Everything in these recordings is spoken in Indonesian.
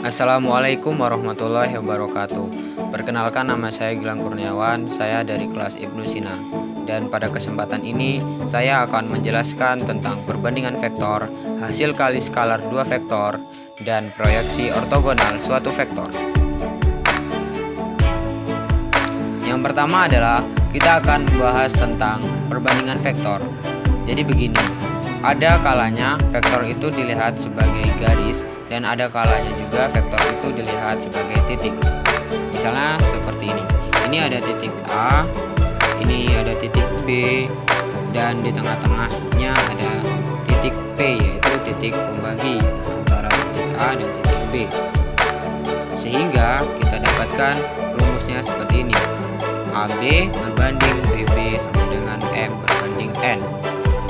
Assalamualaikum warahmatullahi wabarakatuh. Perkenalkan, nama saya Gilang Kurniawan, saya dari kelas Ibnu Sina. Dan pada kesempatan ini saya akan menjelaskan tentang perbandingan vektor, hasil kali skalar dua vektor, dan proyeksi ortogonal suatu vektor. Yang pertama adalah kita akan membahas tentang perbandingan vektor. Jadi begini, ada kalanya vektor itu dilihat sebagai garis dan ada kalanya juga vektor itu dilihat sebagai titik. Misalnya seperti ini. Ini ada titik A, ini ada titik B, dan di tengah-tengahnya ada titik P, yaitu titik pembagi antara titik A dan titik B. Sehingga kita dapatkan rumusnya seperti ini. AB berbanding BB sama dengan M berbanding N.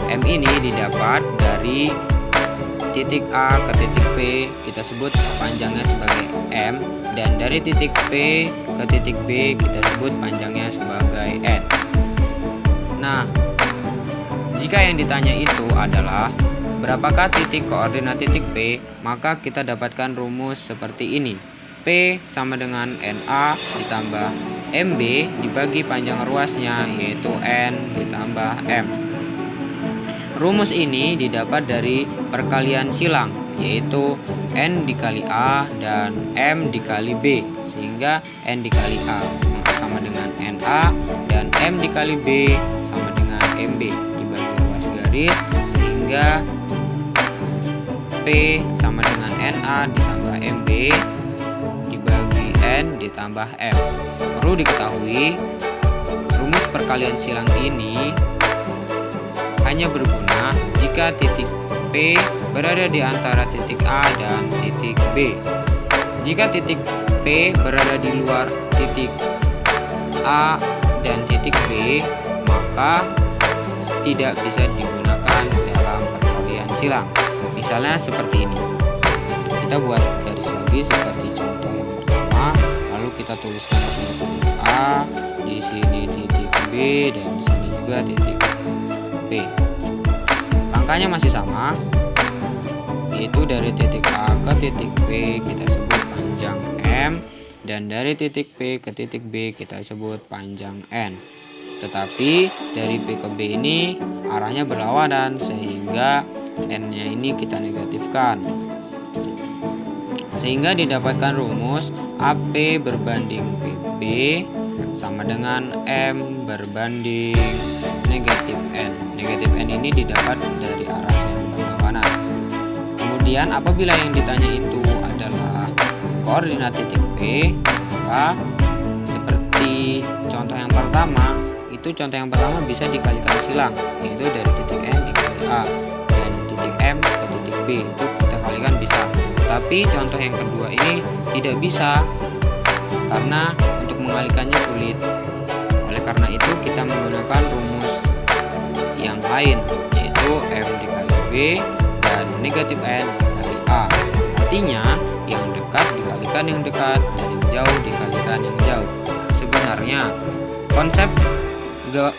M ini didapat dari titik A ke titik P, kita sebut panjangnya sebagai M, dan dari titik P ke titik B kita sebut panjangnya sebagai N. Nah, jika yang ditanya itu adalah berapakah titik koordinat titik P, maka kita dapatkan rumus seperti ini. P sama dengan NA ditambah MB dibagi panjang ruasnya, yaitu N ditambah M. Rumus ini didapat dari perkalian silang, yaitu N dikali A dan M dikali B, sehingga N dikali A maka sama dengan NA, dan M dikali B sama dengan MB dibagi ruas garis, sehingga P sama dengan NA ditambah MB dibagi N ditambah M. Perlu diketahui, rumus perkalian silang ini hanya berguna jika titik P berada di antara titik A dan titik B. Jika titik P berada di luar titik A dan titik B, maka tidak bisa digunakan dalam perkalian silang. Misalnya seperti ini. Kita buat garis lagi seperti contoh yang pertama, lalu kita tuliskan di sini titik A, di sini titik B, dan di sini juga titik P. Langkahnya masih sama, yaitu dari titik A ke titik B kita sebut panjang M, dan dari titik P ke titik B kita sebut panjang N. Tetapi dari P ke B ini arahnya berlawanan, sehingga N-nya ini kita negatifkan, sehingga didapatkan rumus AP berbanding PB sama dengan M berbanding negatif N. Negatif N ini didapat dari arah yang berlawanan. Kemudian apabila yang ditanya itu adalah koordinat titik P, maka seperti contoh yang pertama, itu contoh yang pertama bisa dikalikan silang, yaitu dari titik N dikali A, dan titik M ke titik B, itu kita kalikan bisa. Tapi contoh yang kedua ini tidak bisa, karena untuk mengalikannya sulit. Oleh karena itu kita menggunakan rumus yang lain, yaitu M dikali B dan negatif N dikali A. Artinya yang dekat dikalikan yang dekat, dan yang jauh dikalikan yang jauh. Sebenarnya konsep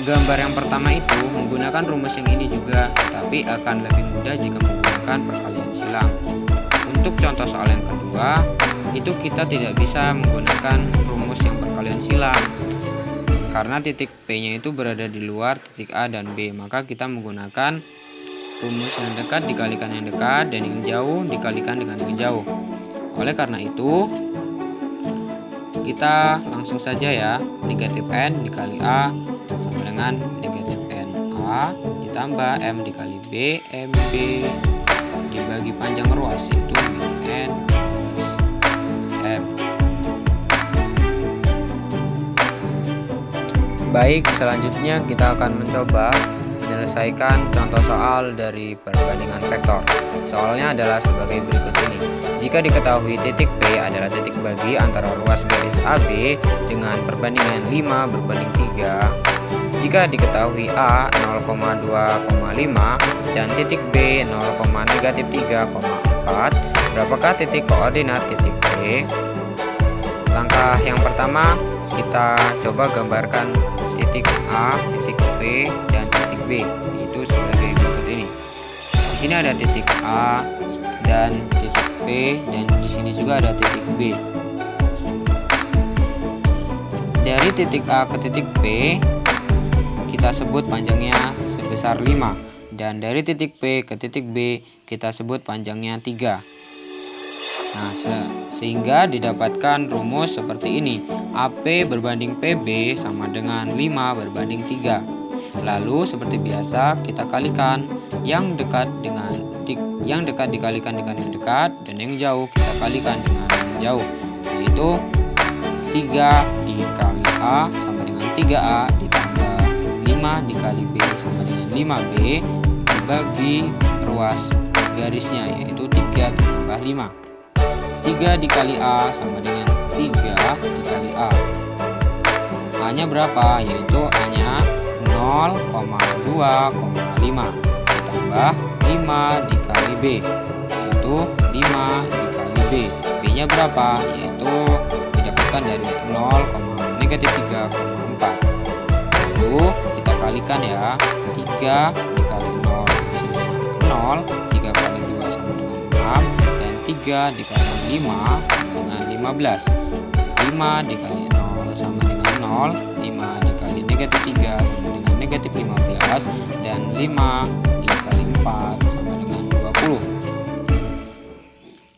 gambar yang pertama itu menggunakan rumus yang ini juga, tapi akan lebih mudah jika menggunakan perkalian silang. Untuk contoh soal yang kedua, itu kita tidak bisa menggunakan rumus yang perkalian silang, karena titik P-nya itu berada di luar titik A dan B, maka kita menggunakan rumus yang dekat dikalikan yang dekat, dan yang jauh dikalikan dengan yang jauh. Oleh karena itu, kita langsung saja ya, negatif N dikali A sama dengan negatif NA ditambah M dikali B, MB dibagi panjang ruas, itu N plus M. Baik, selanjutnya kita akan mencoba menyelesaikan contoh soal dari perbandingan vektor. Soalnya adalah sebagai berikut ini. Jika diketahui titik P adalah titik bagi antara ruas garis AB dengan perbandingan 5 berbanding 3, jika diketahui A 0,2,5 dan titik B 0,-3,4, berapakah titik koordinat titik P? Langkah yang pertama, kita coba gambarkan titik A, titik P, dan titik B, itu sebagai berikut ini. Di sini ada titik A dan titik P, P, dan di sini juga ada titik B. Dari titik A ke titik P kita sebut panjangnya sebesar 5, dan dari titik P ke titik B kita sebut panjangnya 3. Nah, sehingga didapatkan rumus seperti ini. AP berbanding PB sama dengan 5 berbanding 3. Lalu seperti biasa kita kalikan yang dekat dikalikan dengan yang dekat, dan yang jauh kita kalikan dengan yang jauh, yaitu 3 dikali A sama dengan 3A ditambah 5 dikali B sama dengan 5B dibagi ruas garisnya, yaitu 3 tambah 5. 3 dikali A sama dengan 3 dikali A. A-nya berapa? Yaitu A-nya 0,2,5 ditambah 5 dikali B, yaitu 5 dikali B. B-nya berapa? Yaitu didapatkan dari 0,-3,4. Lalu kita kalikan ya, 3 dikali 0 sama dengan 0, 3 kali 2 sama dengan 6, dan 3 dikali 5 sama dengan 15. 5 dikali 0 sama dengan 0, 5 dikali -3 sama dengan -15, dan 5 dikali 4 sama dengan 20.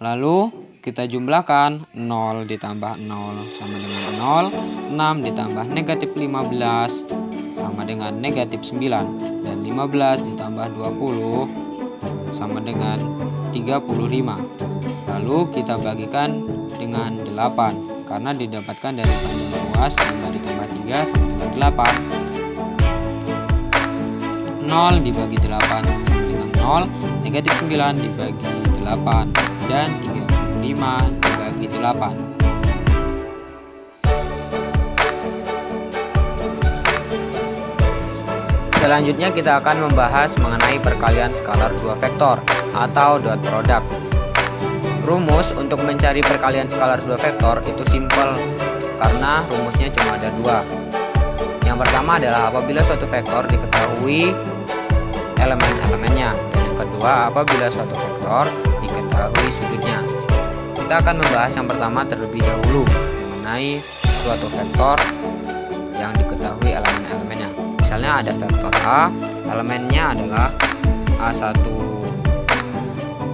Lalu kita jumlahkan 0 ditambah 0 sama dengan 0, 6 ditambah -15 sama dengan -9, dan 15 ditambah 20 sama dengan 35. Lalu kita bagikan dengan 8 karena didapatkan dari panjang ruas 5 ditambah 3 sama dengan 8. 0 dibagi 8 sama dengan 0, -9 dibagi 8, dan 35 dibagi 8. Selanjutnya kita akan membahas mengenai perkalian skalar dua vektor atau dot product. Rumus untuk mencari perkalian skalar dua vektor itu simpel karena rumusnya cuma ada dua. Yang pertama adalah apabila suatu vektor diketahui elemen-elemennya, dan yang kedua apabila suatu vektor diketahui sudutnya. Kita akan membahas yang pertama terlebih dahulu mengenai suatu vektor yang diketahui elemen-elemennya. Misalnya ada vektor A, elemennya adalah A1,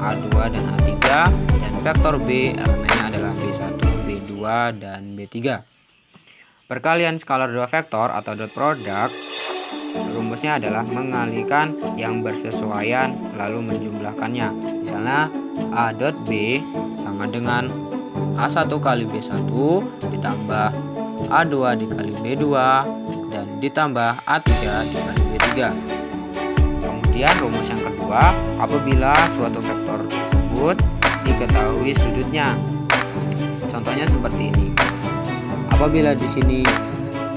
A2, dan A3, dan vektor B, elemennya adalah B1, B2, dan B3. Perkalian skalar dua vektor atau dot product, rumusnya adalah mengalihkan yang bersesuaian lalu menjumlahkannya. Misalnya A dot B sama dengan A1 kali B1 ditambah A2 dikali B2 dan ditambah A3 dikali B3. Kemudian rumus yang kedua, apabila suatu vektor tersebut diketahui sudutnya. Contohnya seperti ini. Apabila di sini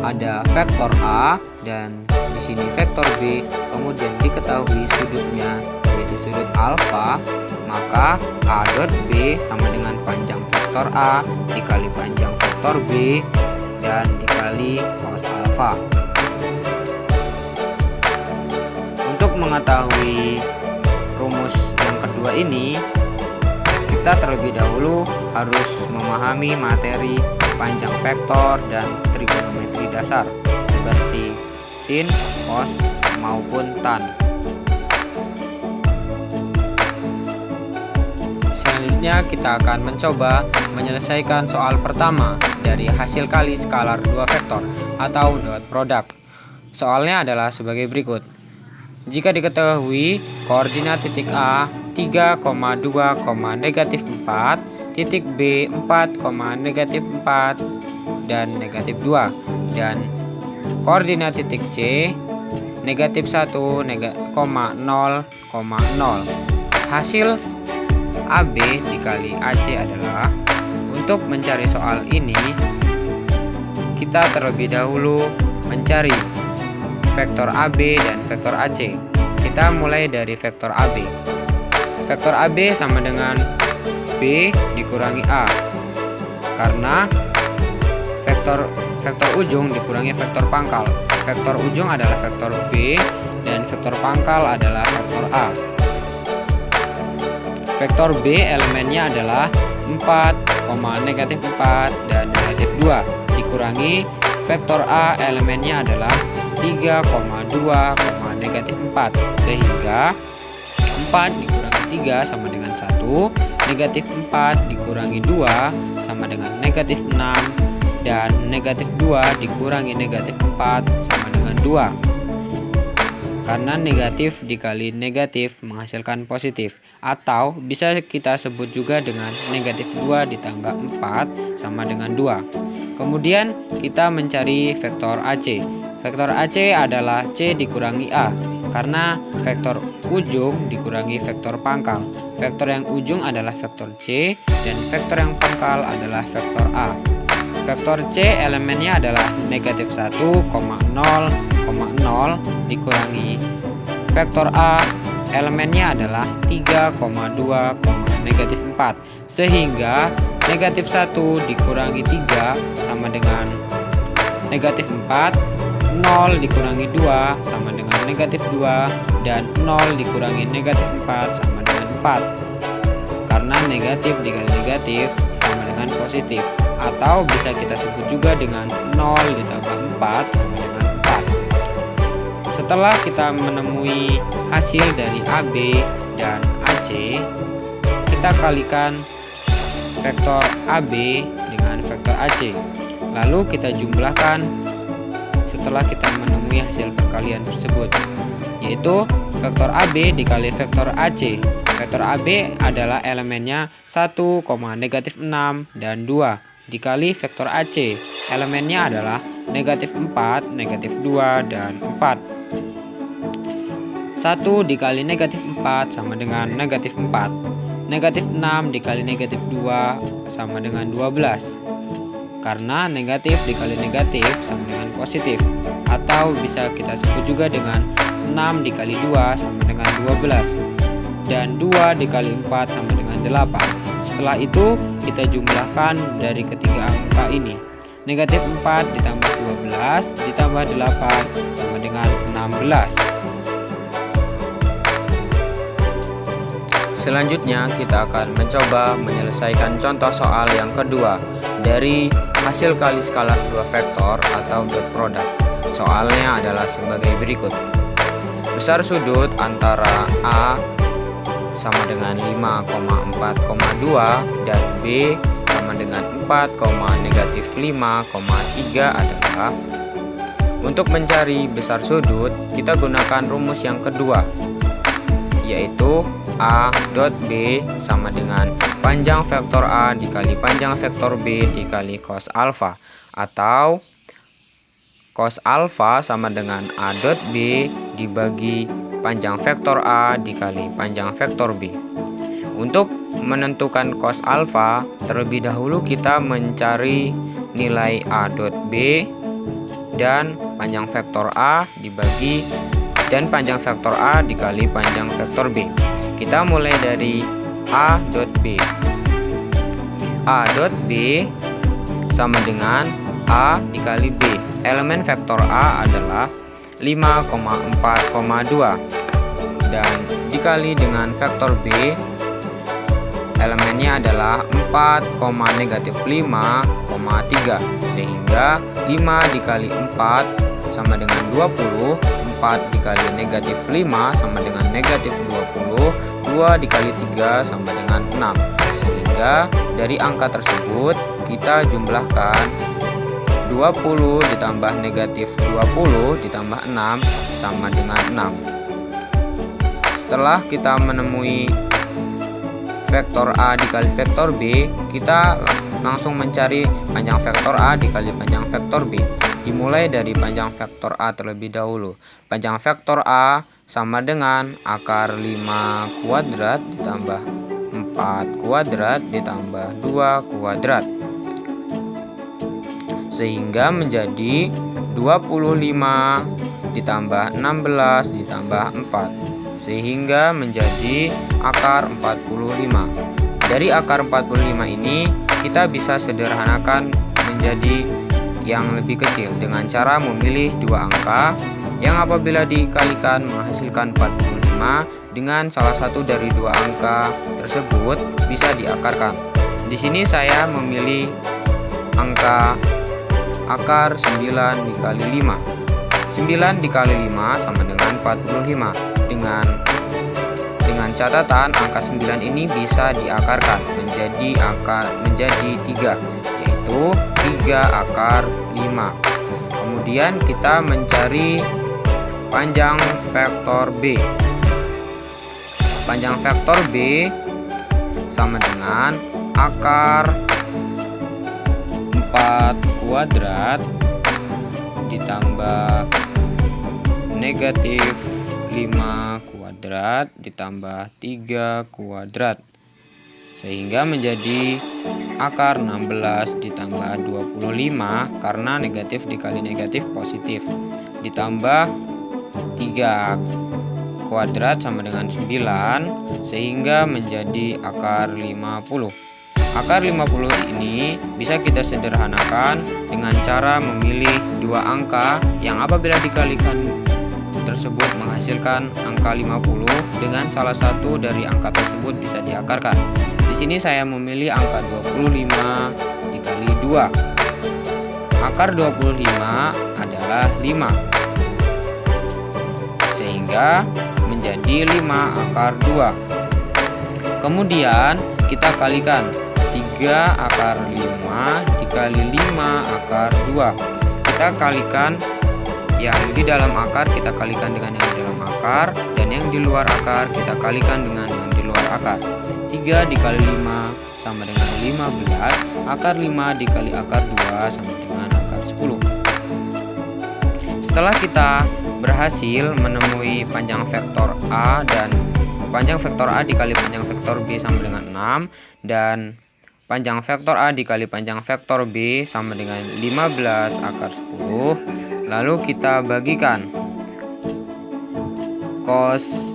ada vektor A dan di sini vektor B, kemudian diketahui sudutnya yaitu sudut alfa, maka A dot B sama dengan panjang vektor A dikali panjang vektor B dan dikali cos alfa. Untuk mengetahui rumus yang kedua ini, kita terlebih dahulu harus memahami materi panjang vektor dan trigonometri dasar seperti sin, cos, maupun tan. Selanjutnya kita akan mencoba menyelesaikan soal pertama dari hasil kali skalar dua vektor atau dot product. Soalnya adalah sebagai berikut. Jika diketahui koordinat titik A 3,2, -4, titik B 4, -4 dan -2, dan koordinat titik C -1, 0,0. Hasil AB dikali AC adalah, untuk mencari soal ini kita terlebih dahulu mencari vektor AB dan vektor AC. Kita mulai dari vektor AB. Vektor AB sama dengan B dikurangi A, karena vektor ujung dikurangi vektor pangkal. Vektor ujung adalah vektor B dan vektor pangkal adalah vektor A. Vektor B elemennya adalah 4, negatif 4 dan negatif 2 dikurangi vektor A elemennya adalah 3, 2, negatif 4, sehingga 4 dikurangi 3 sama dengan 1, negatif 4 dikurangi 2 sama dengan negatif 6, dan negatif 2 dikurangi negatif 4 sama dengan 2. Karena negatif dikali negatif menghasilkan positif, atau bisa kita sebut juga dengan negatif 2 ditambah 4 sama dengan 2. Kemudian kita mencari vektor AC. Vektor AC adalah C dikurangi A, karena vektor ujung dikurangi vektor pangkal. Vektor yang ujung adalah vektor C, dan vektor yang pangkal adalah vektor A. Vektor C elemennya adalah negatif 1, 0, 0 dikurangi vektor A elemennya adalah 3, 2, negatif 4, sehingga negatif 1 dikurangi 3 sama dengan negatif 4, 0 dikurangi 2 sama dengan negatif 2, dan 0 dikurangi negatif 4 sama dengan 4. Karena negatif dikali negatif sama dengan positif, atau bisa kita sebut juga dengan 0 ditambah 4 sama dengan 4. Setelah kita menemui hasil dari AB dan AC, kita kalikan vektor AB dengan vektor AC. Lalu kita jumlahkan setelah kita menemui hasil perkalian tersebut, yaitu vektor AB dikali vektor AC. Vektor AB adalah elemennya 1, negatif 6 dan 2 dikali vektor AC. Elemennya adalah negatif 4, negatif 2 dan 4. 1 dikali negatif 4 sama dengan negatif 4. Negatif 6 dikali negatif 2 sama dengan 12. Karena negatif dikali negatif sama dengan positif, atau bisa kita sebut juga dengan 6 dikali 2 sama dengan 12, dan 2 dikali 4 sama dengan 8. Setelah itu kita jumlahkan dari ketiga angka ini. Negatif 4 ditambah 12 ditambah 8 sama dengan 16. Selanjutnya kita akan mencoba menyelesaikan contoh soal yang kedua dari hasil kali skala kedua vektor atau dot product. Soalnya adalah sebagai berikut. Besar sudut antara A sama dengan 5,4,2 dan B sama dengan 4, negatif 5,3 adalah. Untuk mencari besar sudut, kita gunakan rumus yang kedua, yaitu A dot B sama dengan panjang vektor A dikali panjang vektor B dikali cos alfa, atau cos alfa sama dengan A dot B dibagi panjang vektor A dikali panjang vektor B. Untuk menentukan cos alfa, terlebih dahulu kita mencari nilai A dot B dan panjang vektor A dibagi dan panjang vektor A dikali panjang vektor B. Kita mulai dari A dot B. A dot B sama dengan A dikali B. Elemen vektor A adalah 5,4,2 dan dikali dengan vektor B, elemennya adalah 4, negatif 5,3, sehingga 5 dikali 4 sama dengan 20, 4 dikali negatif 5 sama dengan negatif 20, 2 dikali 3 sama dengan 6, sehingga dari angka tersebut kita jumlahkan 20 ditambah negatif 20 ditambah 6 sama dengan 6. Setelah kita menemui vektor A dikali vektor B, kita langsung mencari panjang vektor A dikali panjang vektor B. Dimulai dari panjang vektor A terlebih dahulu. Panjang vektor A sama dengan akar 5 kuadrat ditambah 4 kuadrat ditambah 2 kuadrat, sehingga menjadi 25 ditambah 16 ditambah 4, sehingga menjadi akar 45. Dari akar 45 ini kita bisa sederhanakan menjadi yang lebih kecil dengan cara memilih dua angka yang apabila dikalikan menghasilkan 45 dengan salah satu dari dua angka tersebut bisa diakarkan. Di sini saya memilih angka akar 9 dikali 5. 9 dikali 5 sama dengan 45. Dengan catatan angka 9 ini bisa diakarkan menjadi 3, yaitu 3 akar 5. Kemudian kita mencari panjang vektor B. Panjang vektor B sama dengan akar 4 kuadrat ditambah negatif 5 kuadrat ditambah 3 kuadrat, sehingga menjadi akar 16 ditambah 25 karena negatif dikali negatif positif, ditambah 3 kuadrat sama dengan 9 sehingga menjadi akar 50. Akar 50 ini bisa kita sederhanakan dengan cara memilih dua angka yang apabila dikalikan tersebut menghasilkan angka 50 dengan salah satu dari angka tersebut bisa diakarkan. Di sini saya memilih angka 25 dikali 2. Akar 25 adalah 5. Sehingga menjadi 5 akar 2. Kemudian kita kalikan 3 akar 5 dikali 5 akar 2. Kita kalikan yang di dalam akar kita kalikan dengan yang di dalam akar, dan yang di luar akar kita kalikan dengan yang di luar akar. 3 dikali 5 sama dengan 15. Akar 5 dikali akar 2 sama dengan akar 10. Setelah kita berhasil menemui panjang vektor A, dan panjang vektor A dikali panjang vektor B sama dengan 6, dan panjang vektor A dikali panjang vektor B sama dengan 15 akar 10. Lalu kita bagikan cos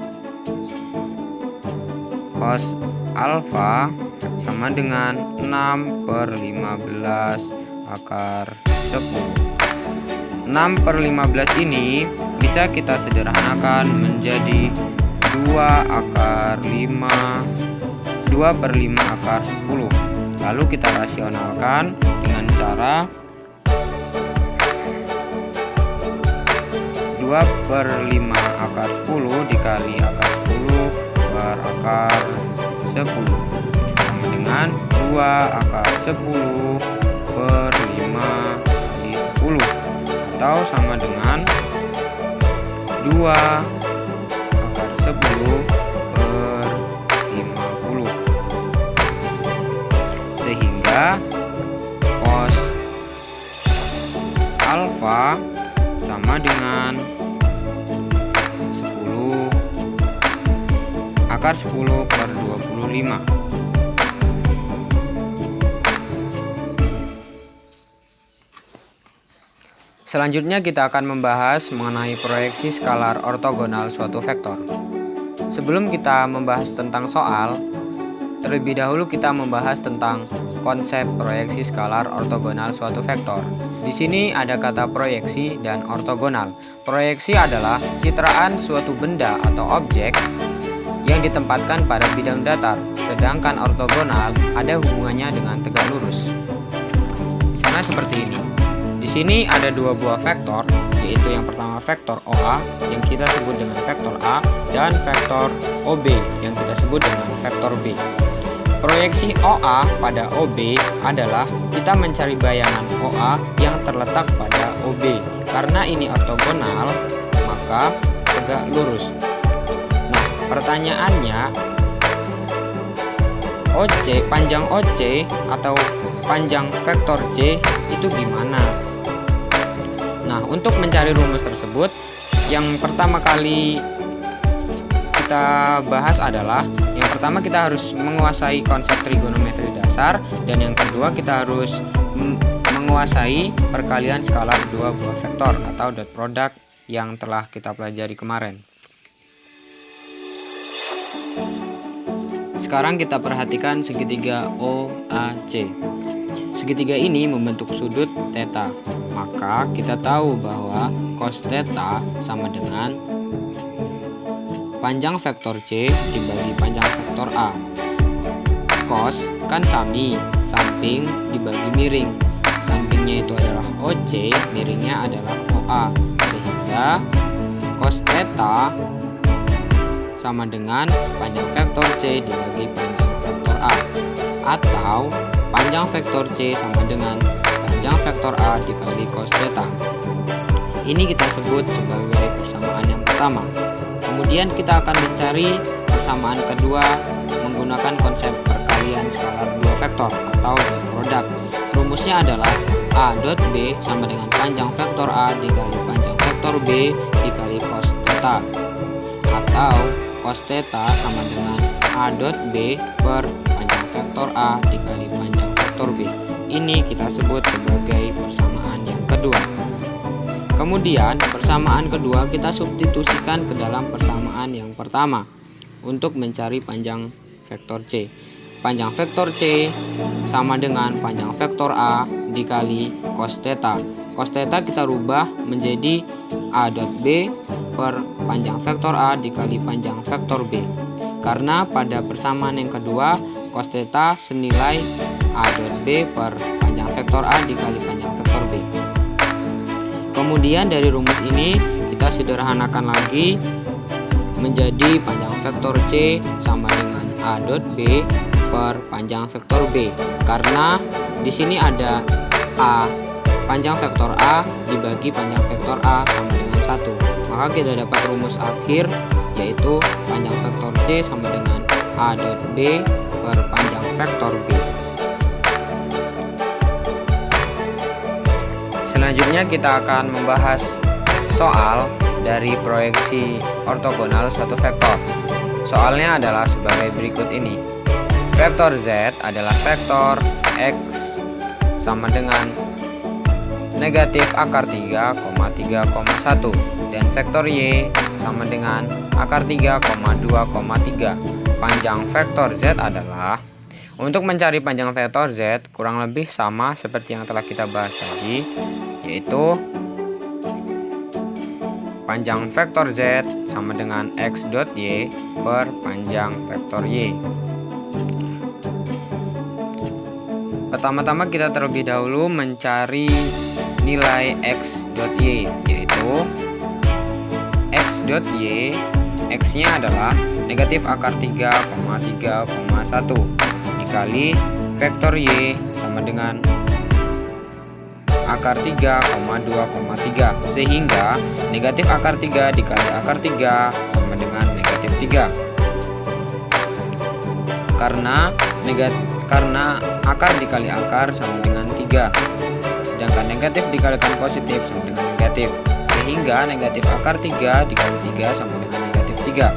alfa sama dengan 6/15 akar 10. 6/15 ini bisa kita sederhanakan menjadi 2/5 akar 10. Lalu kita rasionalkan dengan cara 2/5 akar 10 dikali akar 10 per akar 10 sama dengan 2 akar 10 per 5 kali 10, atau sama dengan 2 akar 10 per 50. Sehingga cos alfa sama dengan 10 akar 10 per 25. Selanjutnya kita akan membahas mengenai proyeksi skalar ortogonal suatu vektor. Sebelum kita membahas tentang soal, terlebih dahulu kita membahas tentang konsep proyeksi skalar ortogonal suatu vektor. Di sini ada kata proyeksi dan ortogonal. Proyeksi adalah citraan suatu benda atau objek yang ditempatkan pada bidang datar, sedangkan ortogonal ada hubungannya dengan tegak lurus. Misalnya seperti ini. Di sini ada dua buah vektor, yaitu yang pertama vektor OA yang kita sebut dengan vektor A, dan vektor OB yang kita sebut dengan vektor B. Proyeksi OA pada OB adalah kita mencari bayangan OA yang terletak pada OB. Karena ini ortogonal, maka tegak lurus. Nah, pertanyaannya, panjang OC atau panjang vektor C itu gimana? Nah, untuk mencari rumus tersebut, yang pertama kali kita bahas adalah yang pertama kita harus menguasai konsep trigonometri dasar, dan yang kedua kita harus menguasai perkalian skalar dua buah vektor atau dot product yang telah kita pelajari kemarin. Sekarang kita perhatikan segitiga OAC. Segitiga ini membentuk sudut theta, maka kita tahu bahwa cos theta sama dengan panjang vektor C dibagi panjang vektor A. Cos kan sami, samping dibagi miring. Sampingnya itu adalah OC, miringnya adalah OA. Sehingga cos theta sama dengan panjang vektor C dibagi panjang vektor A. Atau panjang vektor C sama dengan panjang vektor A dikali cos theta. Ini kita sebut sebagai persamaan yang pertama. Kemudian kita akan mencari persamaan kedua menggunakan konsep perkalian skalar dua vektor atau dot product. Rumusnya adalah A dot B sama dengan panjang vektor A dikali panjang vektor B dikali cos theta. Atau cos theta sama dengan A dot B per panjang vektor A dikali panjang vektor B. Ini kita sebut sebagai persamaan yang kedua. Kemudian persamaan kedua kita substitusikan ke dalam persamaan yang pertama untuk mencari panjang vektor C. Panjang vektor C sama dengan panjang vektor A dikali cos theta. Cos theta kita rubah menjadi A dot B per panjang vektor A dikali panjang vektor B. Karena pada persamaan yang kedua cos theta senilai A dot B per panjang vektor A dikali panjang vektor B. Kemudian dari rumus ini kita sederhanakan lagi menjadi panjang vektor C sama dengan A dot B per panjang vektor B. Karena di sini ada A panjang vektor A dibagi panjang vektor A sama dengan 1. Maka kita dapat rumus akhir yaitu panjang vektor C sama dengan A dot B per panjang vektor B. Selanjutnya kita akan membahas soal dari proyeksi ortogonal suatu vektor. Soalnya adalah sebagai berikut ini. Vektor Z adalah vektor X sama dengan negatif akar 3, 3,1 dan vektor Y sama dengan akar 3, 2,3. Panjang vektor Z adalah, untuk mencari panjang vektor Z kurang lebih sama seperti yang telah kita bahas tadi, yaitu panjang vektor Z sama dengan X dot Y per panjang vektor Y. Pertama-tama kita terlebih dahulu mencari nilai X dot Y, yaitu X dot Y, X-nya adalah negatif akar 3, 3,1 dikali vektor Y sama dengan akar 3, 2,3, sehingga negatif akar 3 dikali akar 3 sama dengan negatif 3. Karena akar dikali akar sama dengan 3, sedangkan negatif dikalikan positif sama dengan negatif, sehingga negatif akar 3 dikali 3 sama dengan negatif 3.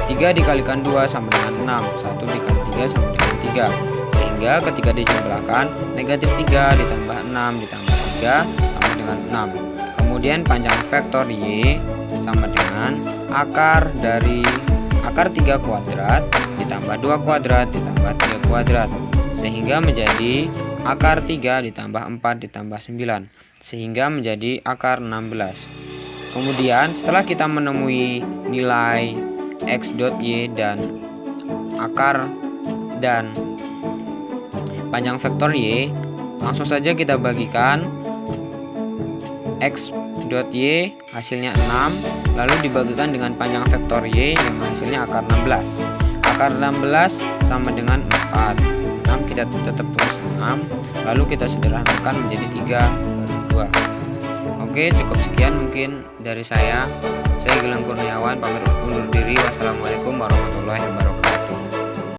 3 dikalikan 2 sama dengan 6, 1 dikali 3 sama dengan 3, sehingga ketika dijumlahkan negatif 3 ditambah 6 ditambah 3 sama dengan 6. Kemudian panjang vektor Y sama dengan akar dari akar 3 kuadrat ditambah 2 kuadrat ditambah 3 kuadrat, sehingga menjadi akar 3 ditambah 4 ditambah 9, sehingga menjadi akar 16. Kemudian setelah kita menemui nilai X dot Y dan akar dan panjang vektor Y, langsung saja kita bagikan X dot Y hasilnya 6, lalu dibagikan dengan panjang vektor Y yang hasilnya akar 16. Akar 16 sama dengan 4. 6 kita tetap tulis 6, lalu kita sederhanakan menjadi 3/2. Oke, cukup sekian mungkin dari saya. Saya Gilang Kurniawan pamit undur diri. Wassalamualaikum warahmatullahi wabarakatuh.